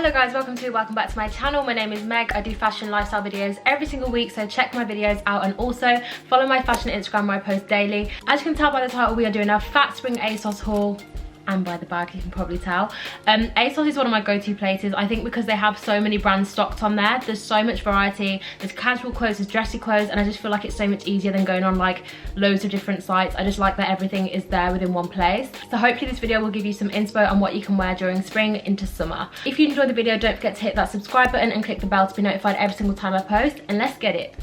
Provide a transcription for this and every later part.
Hello guys, welcome back to my channel. My name is Meg. I do fashion lifestyle videos every single week, so check my videos out and also follow my fashion Instagram where I post daily. As you can tell by the title, we are doing a fat spring ASOS haul. And by the bag, you can probably tell. ASOS is one of my go-to places. I think because they have so many brands stocked on there. There's so much variety. There's casual clothes, there's dressy clothes, and I just feel like it's so much easier than going on like loads of different sites. I just like that everything is there within one place. So hopefully this video will give you some inspo on what you can wear during spring into summer. If you enjoyed the video, don't forget to hit that subscribe button and click the bell to be notified every single time I post, and let's get it.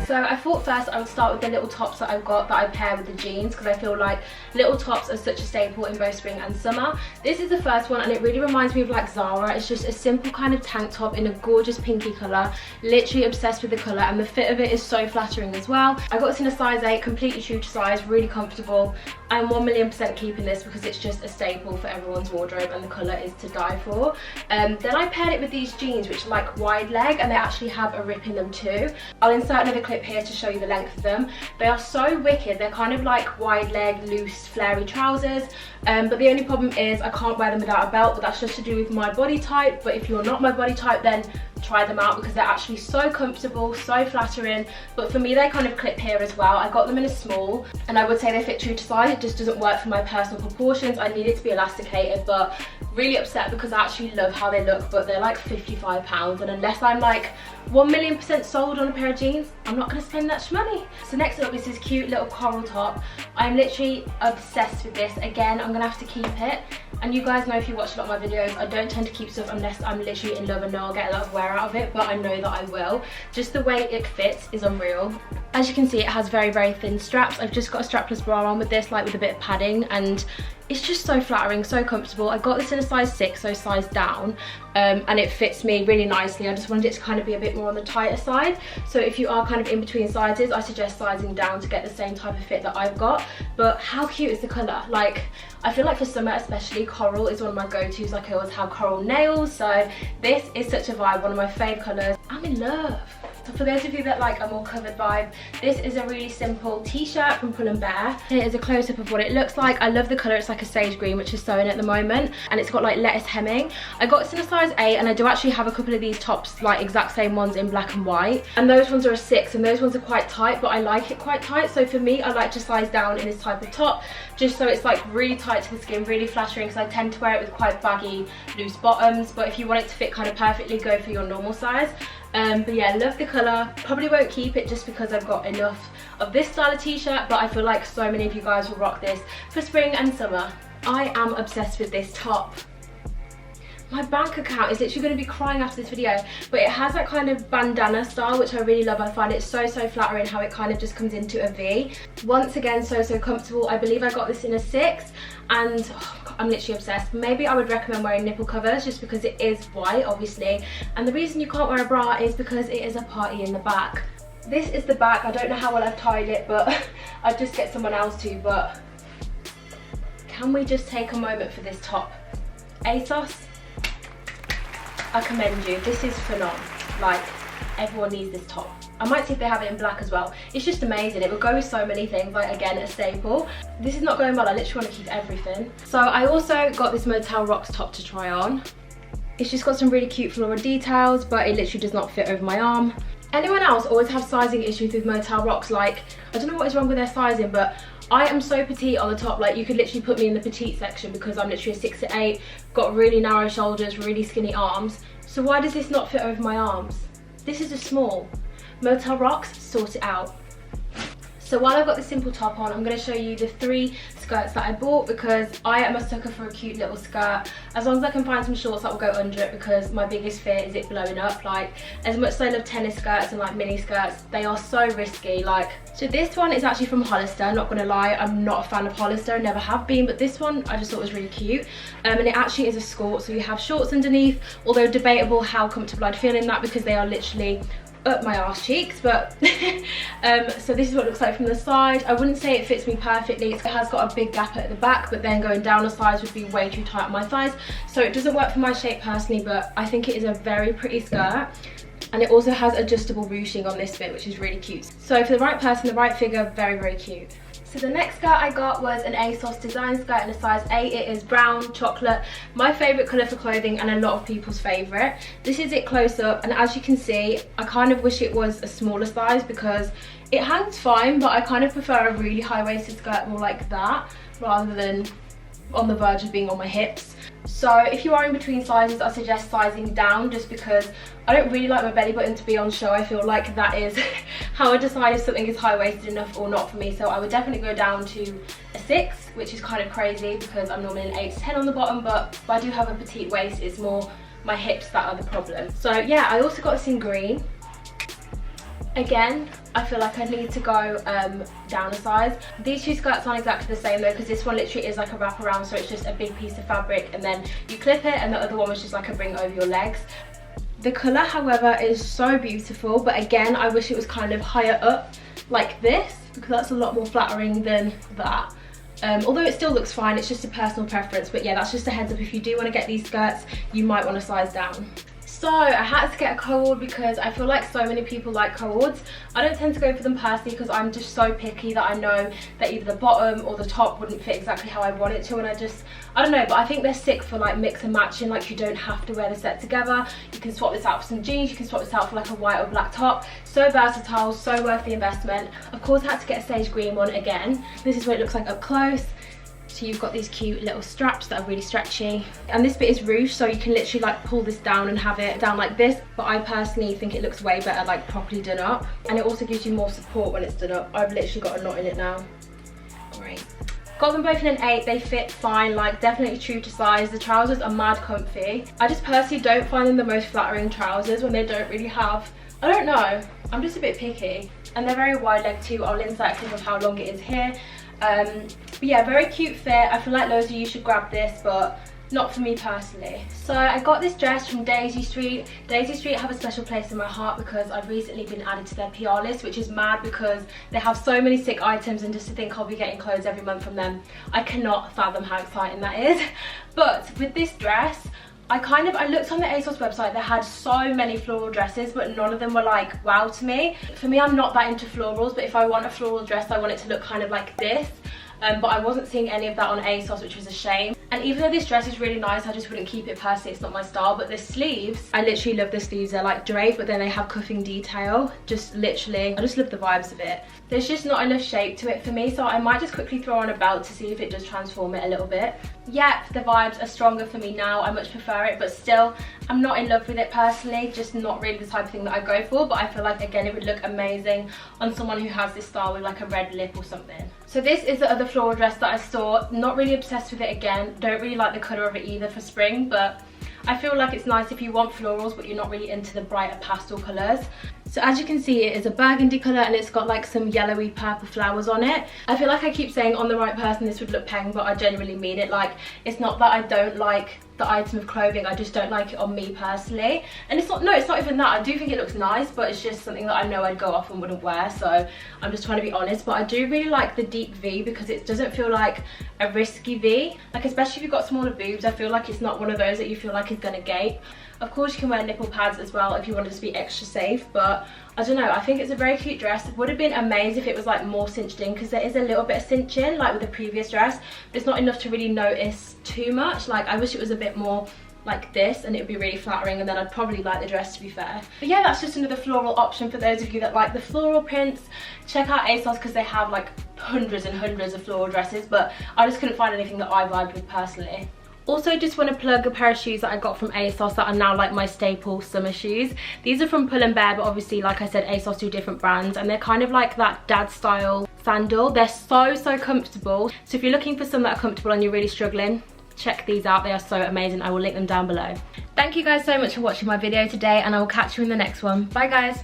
So I thought first I would start with the little tops that I've got that I pair with the jeans, because I feel like little tops are such a staple in both spring and summer. This is the first one and it really reminds me of like Zara. It's just a simple kind of tank top in a gorgeous pinky colour. Literally obsessed with the colour, and the fit of it is so flattering as well. I got this in a size 8, completely true to size, really comfortable. I'm 1,000,000% keeping this because it's just a staple for everyone's wardrobe and the colour is to die for. Then I paired it with these jeans which are like wide leg and they actually have a rip in them too. I'll insert another clip here to show you the length of them. They are so wicked. They're kind of like wide leg, loose, flary trousers. But the only problem is I can't wear them without a belt, but that's just to do with my body type. But if you're not my body type, then try them out because they're actually so comfortable, so flattering. But for me, they kind of clip here as well. I got them in a small and I would say they fit true to size. It just doesn't work for my personal proportions. I need it to be elasticated, but really upset because I actually love how they look, but they're like £55, and unless I'm like 1,000,000% sold on a pair of jeans, I'm not going to spend that much money. So next up is this cute little coral top. I'm literally obsessed with this. Again, I'm gonna have to keep it, and you guys know if you watch a lot of my videos, I don't tend to keep stuff unless I'm literally in love and know I'll get a lot of wear out of it, but I know that I will. Just the way it fits is unreal. As you can see, it has very, very thin straps. I've just got a strapless bra on with this, like with a bit of padding, and it's just so flattering, so comfortable. I got this in a size 6, so size down, and it fits me really nicely. I just wanted it to kind of be a bit more on the tighter side. So if you are kind of in between sizes, I suggest sizing down to get the same type of fit that I've got. But how cute is the colour? Like, I feel like for summer especially, coral is one of my go-tos. Like, I always have coral nails, so this is such a vibe, one of my fave colours. I'm in love. So for those of you that like a more covered vibe, this is a really simple t-shirt from Pull & Bear. Here is a close-up of what it looks like. I love the colour. It's like a sage green, which is sewing at the moment, and it's got like lettuce hemming. I got this in a size 8, and I do actually have a couple of these tops, like exact same ones in black and white, and those ones are a 6, and those ones are quite tight, but I like it quite tight. So for me, I like to size down in this type of top, just so it's like really tight to the skin, really flattering, because I tend to wear it with quite baggy, loose bottoms. But if you want it to fit kind of perfectly, go for your normal size. But yeah, love the colour. Probably won't keep it just because I've got enough of this style of t-shirt, but I feel like so many of you guys will rock this for spring and summer. I am obsessed with this top. My bank account is literally going to be crying after this video, but it has that kind of bandana style, which I really love. I find it so flattering how it kind of just comes into a V. Once again, so comfortable. I believe I got this in a 6, and oh, I'm literally obsessed. Maybe I would recommend wearing nipple covers just because it is white, obviously, and the reason you can't wear a bra is because it is a party in the back. This is the back. I don't know how well I've tied it, but I'd just get someone else to. But can we just take a moment for this top? ASOS, I commend you. This is phenomenal. Like, everyone needs this top. I might see if they have it in black as well. It's just amazing. It would go with so many things. Like, again, a staple. This is not going well. I literally want to keep everything. So I also got this Motel Rocks top to try on. It's just got some really cute floral details, but it literally does not fit over my arm. Anyone else always have sizing issues with Motel Rocks? Like, I don't know what is wrong with their sizing, but I am so petite on the top. Like, you could literally put me in the petite section because I'm literally a 6'8", got really narrow shoulders, really skinny arms. So why does this not fit over my arms? This is a small. Motel Rocks, sort it out. So while I've got the simple top on, I'm going to show you the 3 skirts that I bought, because I am a sucker for a cute little skirt. As long as I can find some shorts that will go under it, because my biggest fear is it blowing up. Like, as much as I love tennis skirts and like mini skirts, they are so risky. Like, so this one is actually from Hollister. Not gonna lie, I'm not a fan of Hollister, never have been, but this one I just thought was really cute. And it actually is a skirt, so you have shorts underneath, although debatable how comfortable I'd feel in that because they are literally up my arse cheeks. But so this is what it looks like from the side. I wouldn't say it fits me perfectly. It has got a big gap at the back, but then going down a size would be way too tight on my thighs, so it doesn't work for my shape personally, but I think it is a very pretty skirt. And it also has adjustable ruching on this bit, which is really cute. So for the right person, the right figure, very, very cute. So the next skirt I got was an ASOS design skirt in a size 8. It is brown chocolate, my favourite colour for clothing and a lot of people's favourite. This is it close up, and as you can see, I kind of wish it was a smaller size because it hangs fine, but I kind of prefer a really high-waisted skirt more like that rather than on the verge of being on my hips. So if you are in between sizes, I suggest sizing down, just because I don't really like my belly button to be on show. I feel like that is how I decide if something is high-waisted enough or not for me. So I would definitely go down to a 6, which is kind of crazy because I'm normally an 8 to 10 on the bottom, but I do have a petite waist. It's more my hips that are the problem. So yeah, I also got this in green. Again, I feel like I need to go down a size. These two skirts aren't exactly the same though, because this one literally is like a wraparound, so it's just a big piece of fabric and then you clip it, and the other one was just like a bring over your legs. The colour, however, is so beautiful, but again, I wish it was kind of higher up like this, because that's a lot more flattering than that. Although it still looks fine, it's just a personal preference. But yeah, that's just a heads up. If you do want to get these skirts, you might want to size down. So I had to get a co-ord because I feel like so many people like co-ords. I don't tend to go for them personally because I'm just so picky that I know that either the bottom or the top wouldn't fit exactly how I want it to, and I don't know, but I think they're sick for like mix and matching. Like, you don't have to wear the set together. You can swap this out for some jeans, you can swap this out for like a white or black top. So versatile, so worth the investment. Of course, I had to get a sage green one again. This is what it looks like up close. So you've got these cute little straps that are really stretchy, and this bit is ruched, so you can literally like pull this down and have it down like this, but I personally think it looks way better like properly done up, and it also gives you more support when it's done up. I've literally got a knot in it now. Great. Got them both in an 8. They fit fine, like definitely true to size. The trousers are mad comfy. I just personally don't find them the most flattering trousers when they don't really have, I don't know, I'm just a bit picky. And they're very wide leg too. I'll insert a clip of how long it is here. But yeah, very cute fit. I feel like loads of you should grab this, but not for me personally. So I got this dress from Daisy Street. Daisy Street have a special place in my heart because I've recently been added to their PR list, which is mad because they have so many sick items, and just to think I'll be getting clothes every month from them, I cannot fathom how exciting that is. But with this dress, I looked on the ASOS website. They had so many floral dresses, but none of them were like wow to me. For me, I'm not that into florals, but if I want a floral dress, I want it to look kind of like this. But I wasn't seeing any of that on ASOS, which was a shame. And even though this dress is really nice, I just wouldn't keep it personally. It's not my style. But the sleeves, I literally love the sleeves. They're like draped, but then they have cuffing detail. Just literally, I just love the vibes of it. There's just not enough shape to it for me, so I might just quickly throw on a belt to see if it does transform it a little bit. Yeah, the vibes are stronger for me now. I much prefer it, but still, I'm not in love with it personally. Just not really the type of thing that I go for, but I feel like, again, it would look amazing on someone who has this style with like a red lip or something. So this is the other floral dress that I saw. Not really obsessed with it again. Don't really like the colour of it either for spring, but I feel like it's nice if you want florals but you're not really into the brighter pastel colours. So as you can see, it is a burgundy colour and it's got like some yellowy purple flowers on it. I feel like I keep saying on the right person this would look peng, but I genuinely mean it. Like, it's not that I don't like the item of clothing, I just don't like it on me personally. And it's not even that. I do think it looks nice, but it's just something that I know I'd go off and wouldn't wear, so I'm just trying to be honest. But I do really like the deep V because it doesn't feel like a risky V. Like, especially if you've got smaller boobs, I feel like it's not one of those that you feel like is gonna gape. Of course, you can wear nipple pads as well if you want to just be extra safe, but I don't know, I think it's a very cute dress. It would have been amazing if it was like more cinched in, because there is a little bit of cinching like with the previous dress, but it's not enough to really notice too much. Like, I wish it was a bit more like this and it would be really flattering, and then I'd probably like the dress, to be fair. But yeah, that's just another floral option for those of you that like the floral prints. Check out ASOS because they have like hundreds and hundreds of floral dresses, but I just couldn't find anything that I vibed with personally. Also, just want to plug a pair of shoes that I got from ASOS that are now like my staple summer shoes. These are from Pull & Bear, but obviously, like I said, ASOS do different brands, and they're kind of like that dad style sandal. They're so comfortable. So if you're looking for some that are comfortable and you're really struggling, check these out. They are so amazing. I will link them down below. Thank you guys so much for watching my video today, and I will catch you in the next one. Bye guys.